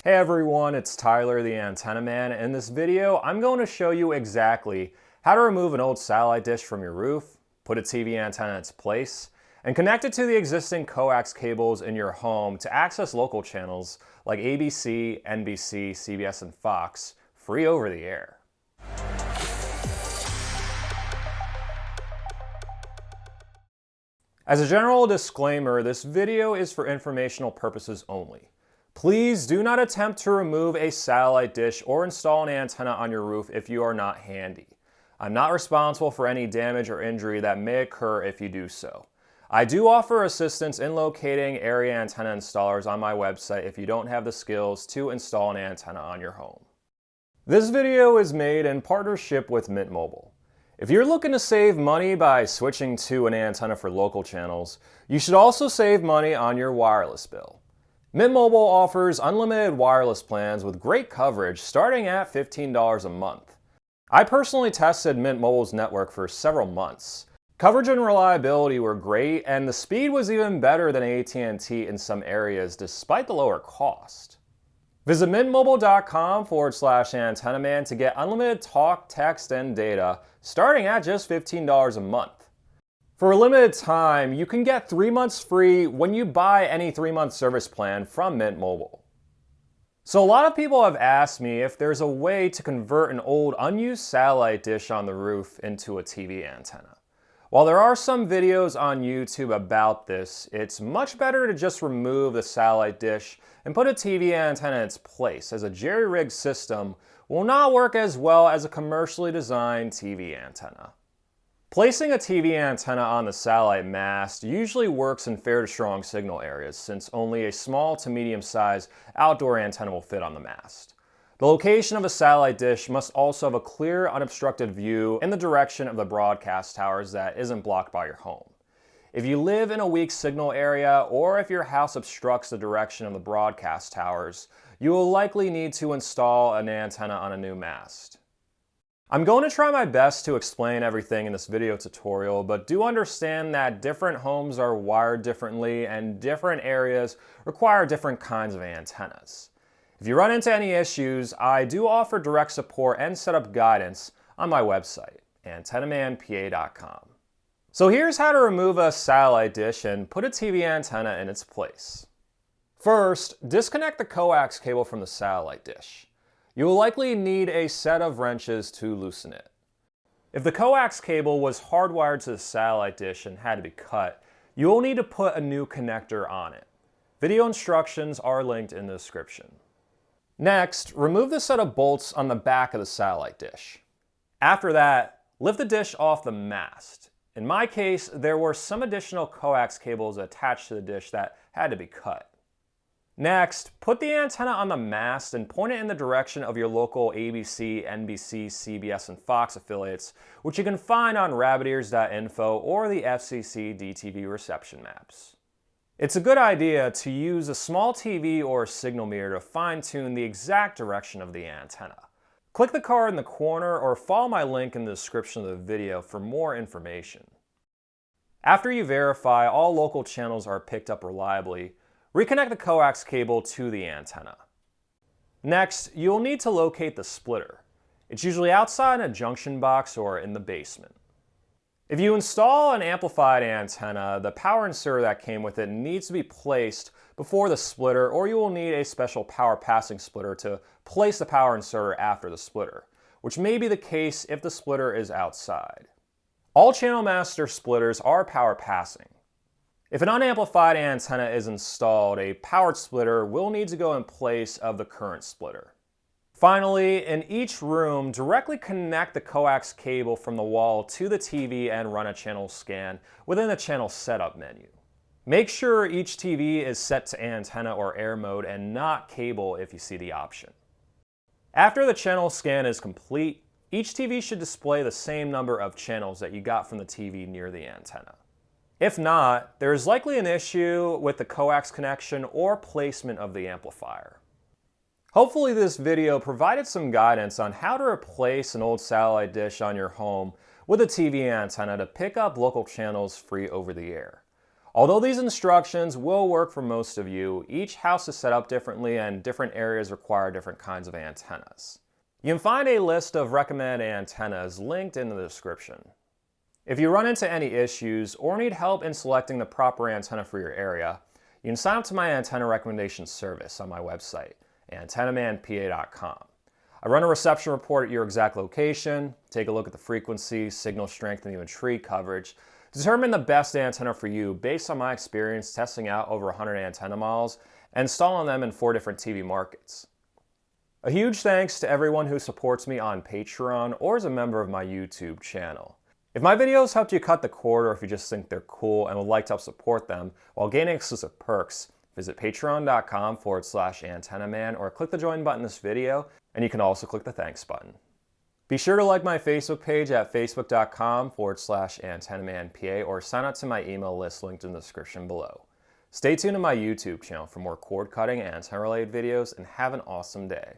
Hey everyone, it's Tyler the Antenna Man. In this video, I'm going to show you exactly how to remove an old satellite dish from your roof, put a TV antenna in its place, and connect it to the existing coax cables in your home to access local channels like ABC, NBC, CBS, and Fox free over the air. As a general disclaimer, this video is for informational purposes only. Please do not attempt to remove a satellite dish or install an antenna on your roof if you are not handy. I'm not responsible for any damage or injury that may occur if you do so. I do offer assistance in locating area antenna installers on my website if you don't have the skills to install an antenna on your home. This video is made in partnership with Mint Mobile. If you're looking to save money by switching to an antenna for local channels, you should also save money on your wireless bill. Mint Mobile offers unlimited wireless plans with great coverage starting at $15 a month. I personally tested Mint Mobile's network for several months. Coverage and reliability were great, and the speed was even better than AT&T in some areas despite the lower cost. Visit mintmobile.com/antennaman to get unlimited talk, text, and data starting at just $15 a month. For a limited time, you can get 3 months free when you buy any 3-month service plan from Mint Mobile. So a lot of people have asked me if there's a way to convert an old unused satellite dish on the roof into a TV antenna. While there are some videos on YouTube about this, it's much better to just remove the satellite dish and put a TV antenna in its place, as a jerry-rigged system will not work as well as a commercially designed TV antenna. Placing a TV antenna on the satellite mast usually works in fair to strong signal areas, since only a small to medium-sized outdoor antenna will fit on the mast. The location of a satellite dish must also have a clear, unobstructed view in the direction of the broadcast towers that isn't blocked by your home. If you live in a weak signal area, or if your house obstructs the direction of the broadcast towers, you will likely need to install an antenna on a new mast. I'm going to try my best to explain everything in this video tutorial, but do understand that different homes are wired differently and different areas require different kinds of antennas. If you run into any issues, I do offer direct support and setup guidance on my website, antennamanpa.com. So here's how to remove a satellite dish and put a TV antenna in its place. First, disconnect the coax cable from the satellite dish. You will likely need a set of wrenches to loosen it. If the coax cable was hardwired to the satellite dish and had to be cut, you will need to put a new connector on it. Video instructions are linked in the description. Next, remove the set of bolts on the back of the satellite dish. After that, lift the dish off the mast. In my case, there were some additional coax cables attached to the dish that had to be cut. Next, put the antenna on the mast and point it in the direction of your local ABC, NBC, CBS, and Fox affiliates, which you can find on rabbitears.info or the FCC DTV reception maps. It's a good idea to use a small TV or signal meter to fine-tune the exact direction of the antenna. Click the card in the corner or follow my link in the description of the video for more information. After you verify all local channels are picked up reliably, reconnect the coax cable to the antenna. Next, you'll need to locate the splitter. It's usually outside in a junction box or in the basement. If you install an amplified antenna, the power inserter that came with it needs to be placed before the splitter, or you will need a special power passing splitter to place the power inserter after the splitter, which may be the case if the splitter is outside. All channel master splitters are power passing. If an unamplified antenna is installed, a powered splitter will need to go in place of the current splitter. Finally, in each room, directly connect the coax cable from the wall to the TV and run a channel scan within the channel setup menu. Make sure each TV is set to antenna or air mode and not cable if you see the option. After the channel scan is complete, each TV should display the same number of channels that you got from the TV near the antenna. If not, there is likely an issue with the coax connection or placement of the amplifier. Hopefully this video provided some guidance on how to replace an old satellite dish on your home with a TV antenna to pick up local channels free over the air. Although these instructions will work for most of you, each house is set up differently and different areas require different kinds of antennas. You can find a list of recommended antennas linked in the description. If you run into any issues or need help in selecting the proper antenna for your area, you can sign up to my antenna recommendation service on my website, antennamanpa.com. I run a reception report at your exact location, take a look at the frequency, signal strength, and even tree coverage, determine the best antenna for you based on my experience testing out over 100 antenna models and installing them in 4 different TV markets. A huge thanks to everyone who supports me on Patreon or is a member of my YouTube channel. If my videos helped you cut the cord, or if you just think they're cool and would like to help support them while gaining exclusive perks, visit patreon.com/antennaman or click the join button in this video, and you can also click the thanks button. Be sure to like my Facebook page at facebook.com/antennamanpa or sign up to my email list linked in the description below. Stay tuned to my YouTube channel for more cord cutting and antenna related videos, and have an awesome day.